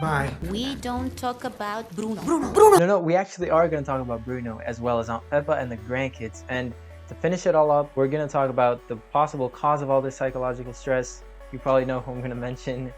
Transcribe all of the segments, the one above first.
Bye. We don't talk about Bruno. No, we actually are going to talk about Bruno as well as Aunt Peppa and the Grandkids. And to finish it all up, we're going to talk about the possible cause of all this psychological stress. You probably know who I'm going to mention.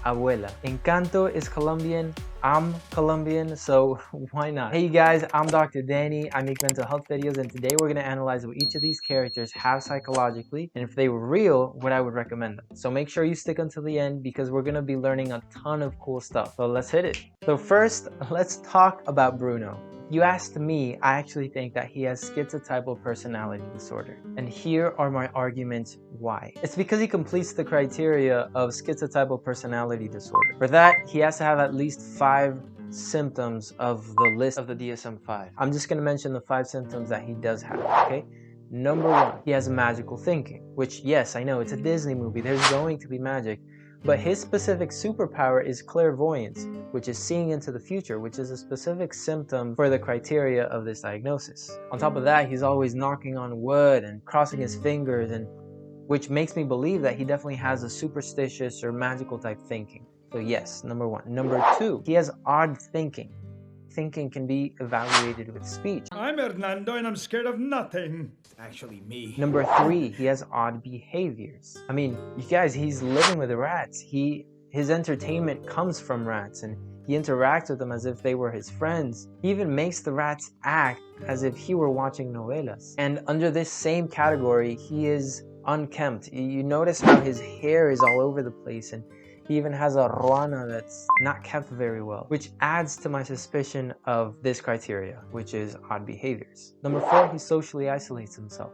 Abuela. Encanto is Colombian. I'm Colombian, so why not? Hey guys, I'm Dr. Danny. I make mental health videos, and today we're going to analyze what each of these characters have psychologically, and if they were real, what I would recommend them. So make sure you stick until the end because we're going to be learning a ton of cool stuff. So let's hit it. So first, let's talk about Bruno. You asked me, I actually think that he has schizotypal personality disorder. And here are my arguments why. It's because he completes the criteria of schizotypal personality disorder. For that, he has to have at least 5 symptoms of the list of the DSM-5. I'm just going to mention the 5 symptoms that he does have, okay? Number 1, he has magical thinking, which, yes, I know, it's a Disney movie. There's going to be magic. But his specific superpower is clairvoyance, which is seeing into the future, which is a specific symptom for the criteria of this diagnosis. On top of that, he's always knocking on wood and crossing his fingers, and which makes me believe that he definitely has a superstitious or magical type thinking. So yes, number 1. Number 2, he has odd thinking. Thinking can be evaluated with speech. I'm Hernando and I'm scared of nothing. It's actually me. Number 3, he has odd behaviors. I mean, you guys, he's living with rats. His entertainment comes from rats, and he interacts with them as if they were his friends. He even makes the rats act as if he were watching novelas. And under this same category, he is unkempt. You notice how his hair is all over the place, and he even has a ruana that's not kept very well, which adds to my suspicion of this criteria, which is odd behaviors. Number 4, he socially isolates himself.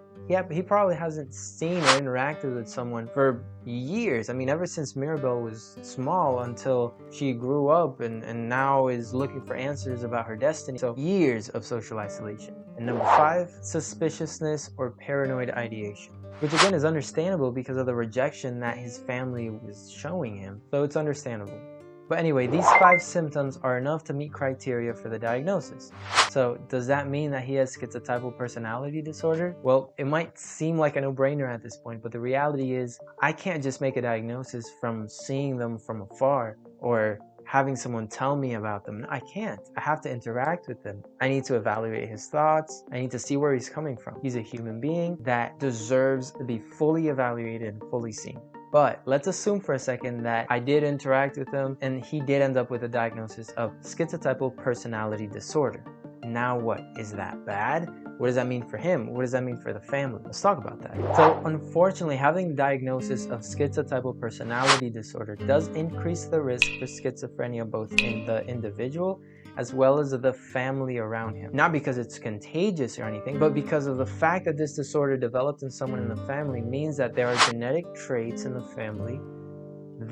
He probably hasn't seen or interacted with someone for years. I mean, ever since Mirabel was small until she grew up and now is looking for answers about her destiny. So years of social isolation. And number 5, suspiciousness or paranoid ideation, which again is understandable because of the rejection that his family was showing him. So it's understandable. But anyway, these 5 symptoms are enough to meet criteria for the diagnosis. So does that mean that he has schizotypal personality disorder? Well, it might seem like a no-brainer at this point, but the reality is I can't just make a diagnosis from seeing them from afar or having someone tell me about them. I can't. I have to interact with them. I need to evaluate his thoughts. I need to see where he's coming from. He's a human being that deserves to be fully evaluated and fully seen. But let's assume for a second that I did interact with him and he did end up with a diagnosis of schizotypal personality disorder. Now what? Is that bad? What does that mean for him? What does that mean for the family? Let's talk about that. So unfortunately, having the diagnosis of schizotypal personality disorder does increase the risk for schizophrenia both in the individual as well as the family around him. Not because it's contagious or anything, but because of the fact that this disorder developed in someone in the family means that there are genetic traits in the family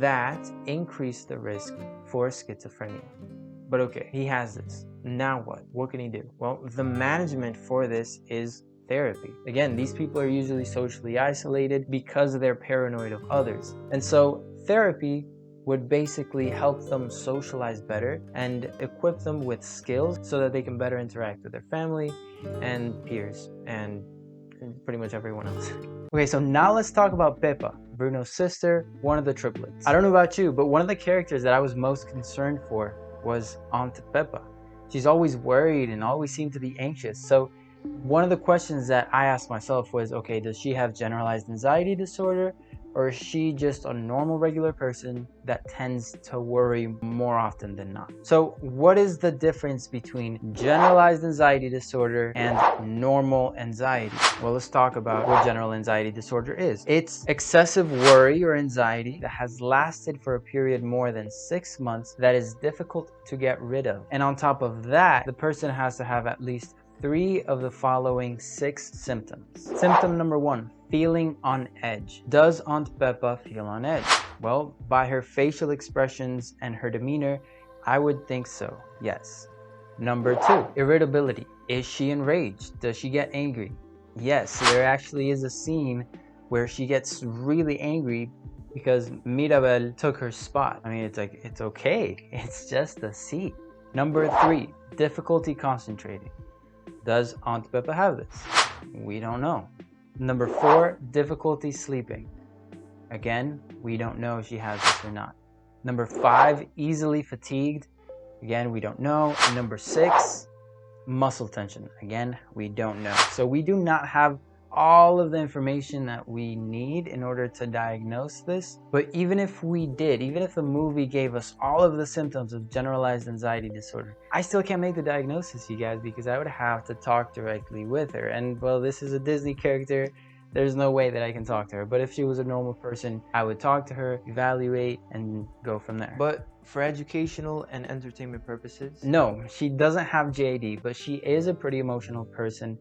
that increase the risk for schizophrenia. But okay, he has this. Now what? What can he do? Well, the management for this is therapy. Again, these people are usually socially isolated because they're paranoid of others. And so therapy would basically help them socialize better and equip them with skills so that they can better interact with their family and peers and pretty much everyone else. Okay, so now let's talk about Pepa, Bruno's sister, one of the triplets. I don't know about you, but one of the characters that I was most concerned for was Aunt Peppa. She's always worried and always seemed to be anxious. So one of the questions that I asked myself was, okay, does she have generalized anxiety disorder? Or is she just a normal, regular person that tends to worry more often than not? So what is the difference between generalized anxiety disorder and normal anxiety? Well, let's talk about what general anxiety disorder is. It's excessive worry or anxiety that has lasted for a period more than 6 months that is difficult to get rid of. And on top of that, the person has to have at least 3 of the following 6 symptoms. Symptom number 1, feeling on edge. Does Aunt Peppa feel on edge? Well, by her facial expressions and her demeanor, I would think so, yes. Number 2, irritability. Is she enraged? Does she get angry? Yes, there actually is a scene where she gets really angry because Mirabel took her spot. I mean, it's like, it's okay. It's just a seat. Number 3, difficulty concentrating. Does Aunt Peppa have this? We don't know. Number 4, difficulty sleeping. Again, we don't know if she has this or not. Number 5, easily fatigued. Again, we don't know. Number 6, muscle tension. Again, we don't know. So we do not have all of the information that we need in order to diagnose this. But even if we did, even if the movie gave us all of the symptoms of generalized anxiety disorder, I still can't make the diagnosis, you guys, because I would have to talk directly with her. And well, this is a Disney character. There's no way that I can talk to her. But if she was a normal person, I would talk to her, evaluate, and go from there. But for educational and entertainment purposes, no, she doesn't have JAD, but she is a pretty emotional person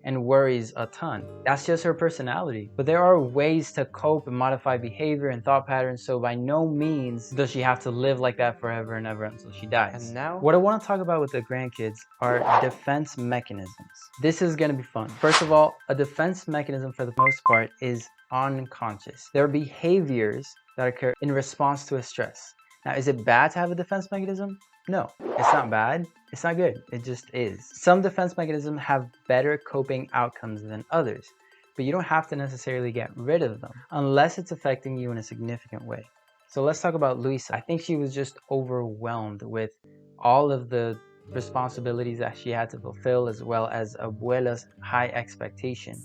and worries a ton. That's just her personality. But there are ways to cope and modify behavior and thought patterns, so by no means does she have to live like that forever and ever until she dies. And now, what I want to talk about with the grandkids are defense mechanisms. This is going to be fun. First of all, a defense mechanism for the most part is unconscious. There are behaviors that occur in response to a stress. Now, is it bad to have a defense mechanism? No, it's not bad. It's not good. It just is. Some defense mechanisms have better coping outcomes than others, but you don't have to necessarily get rid of them unless it's affecting you in a significant way. So let's talk about Luisa. I think she was just overwhelmed with all of the responsibilities that she had to fulfill, as well as Abuela's high expectation.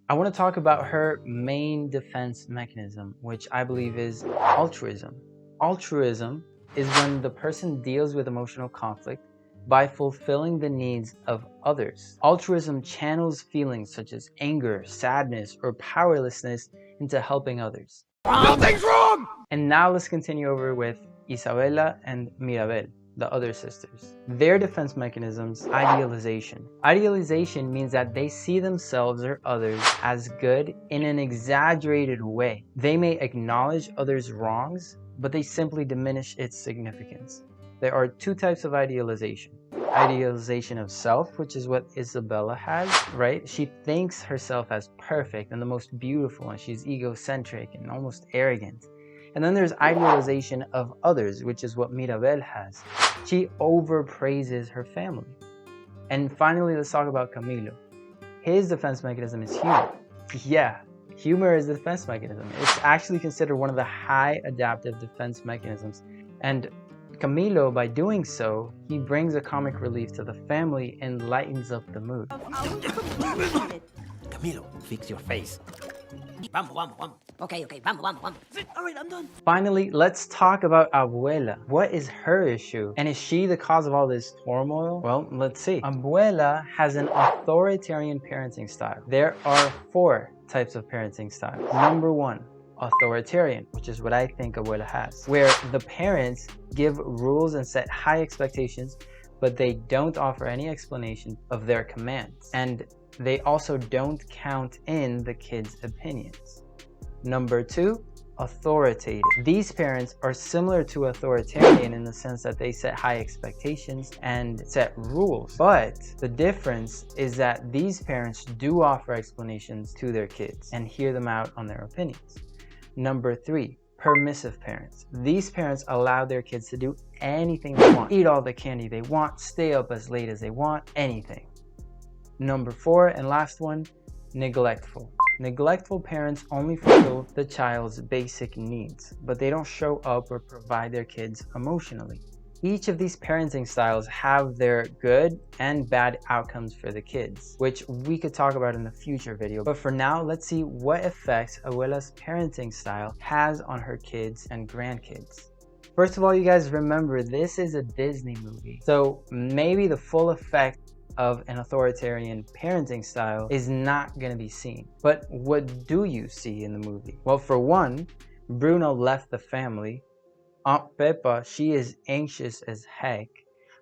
I want to talk about her main defense mechanism, which I believe is altruism. Altruism is when the person deals with emotional conflict by fulfilling the needs of others. Altruism channels feelings such as anger, sadness, or powerlessness into helping others. Nothing's wrong! And now let's continue over with Isabela and Mirabel, the other sisters. Their defense mechanisms, idealization. Idealization means that they see themselves or others as good in an exaggerated way. They may acknowledge others' wrongs, but they simply diminish its significance. There are 2 types of idealization. Idealization of self, which is what Isabela has, right? She thinks herself as perfect and the most beautiful, and she's egocentric and almost arrogant. And then there's idealization of others, which is what Mirabel has. She overpraises her family. And finally, let's talk about Camilo. His defense mechanism is humor. Yeah, humor is the defense mechanism. It's actually considered one of the high adaptive defense mechanisms. And Camilo, by doing so, he brings a comic relief to the family and lightens up the mood. Camilo, fix your face. Vamos, vamos, vamos. Okay, vamos, vamos, vamos. All right, I'm done. Finally, let's talk about Abuela. What is her issue? And is she the cause of all this turmoil? Well, let's see. Abuela has an authoritarian parenting style. There are 4 types of parenting styles. Number 1, authoritarian, which is what I think Abuela has, where the parents give rules and set high expectations, but they don't offer any explanation of their commands. And they also don't count in the kids' opinions. Number 2, authoritative. These parents are similar to authoritarian in the sense that they set high expectations and set rules. But the difference is that these parents do offer explanations to their kids and hear them out on their opinions. Number 3, permissive parents. These parents allow their kids to do anything they want. Eat all the candy they want, stay up as late as they want, anything. Number 4 and last one, neglectful. Neglectful parents only fulfill the child's basic needs, but they don't show up or provide their kids emotionally. Each of these parenting styles have their good and bad outcomes for the kids, which we could talk about in a future video. But for now, let's see what effects Abuela's parenting style has on her kids and grandkids. First of all, you guys remember, this is a Disney movie, so maybe the full effect of an authoritarian parenting style is not going to be seen. But what do you see in the movie? Well, for one, Bruno left the family. Aunt Pepa, she is anxious as heck.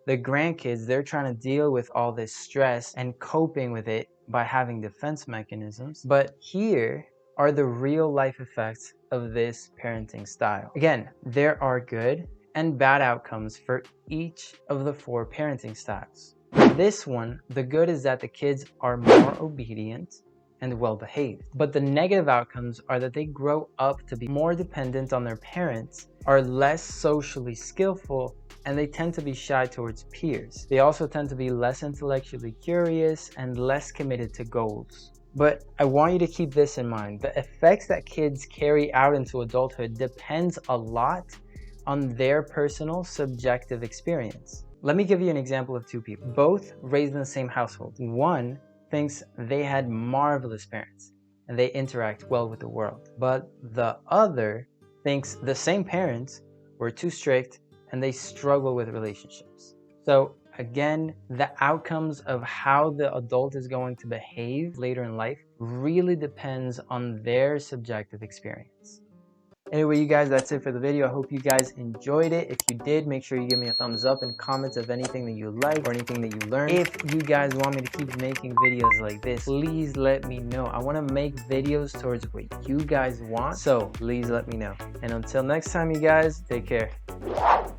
The grandkids, they're trying to deal with all this stress and coping with it by having defense mechanisms. But here are the real life effects of this parenting style. Again, there are good and bad outcomes for each of the 4 parenting styles. This one, the good is that the kids are more obedient and well-behaved. But the negative outcomes are that they grow up to be more dependent on their parents, are less socially skillful, and they tend to be shy towards peers. They also tend to be less intellectually curious and less committed to goals. But I want you to keep this in mind. The effects that kids carry out into adulthood depends a lot on their personal subjective experience. Let me give you an example of two people, both raised in the same household. One thinks they had marvelous parents and they interact well with the world, but the other thinks the same parents were too strict and they struggle with relationships. So again, the outcomes of how the adult is going to behave later in life really depends on their subjective experience. Anyway, you guys, that's it for the video. I hope you guys enjoyed it. If you did, make sure you give me a thumbs up and comments of anything that you like or anything that you learned. If you guys want me to keep making videos like this, please let me know. I want to make videos towards what you guys want, so please let me know. And until next time, you guys, take care.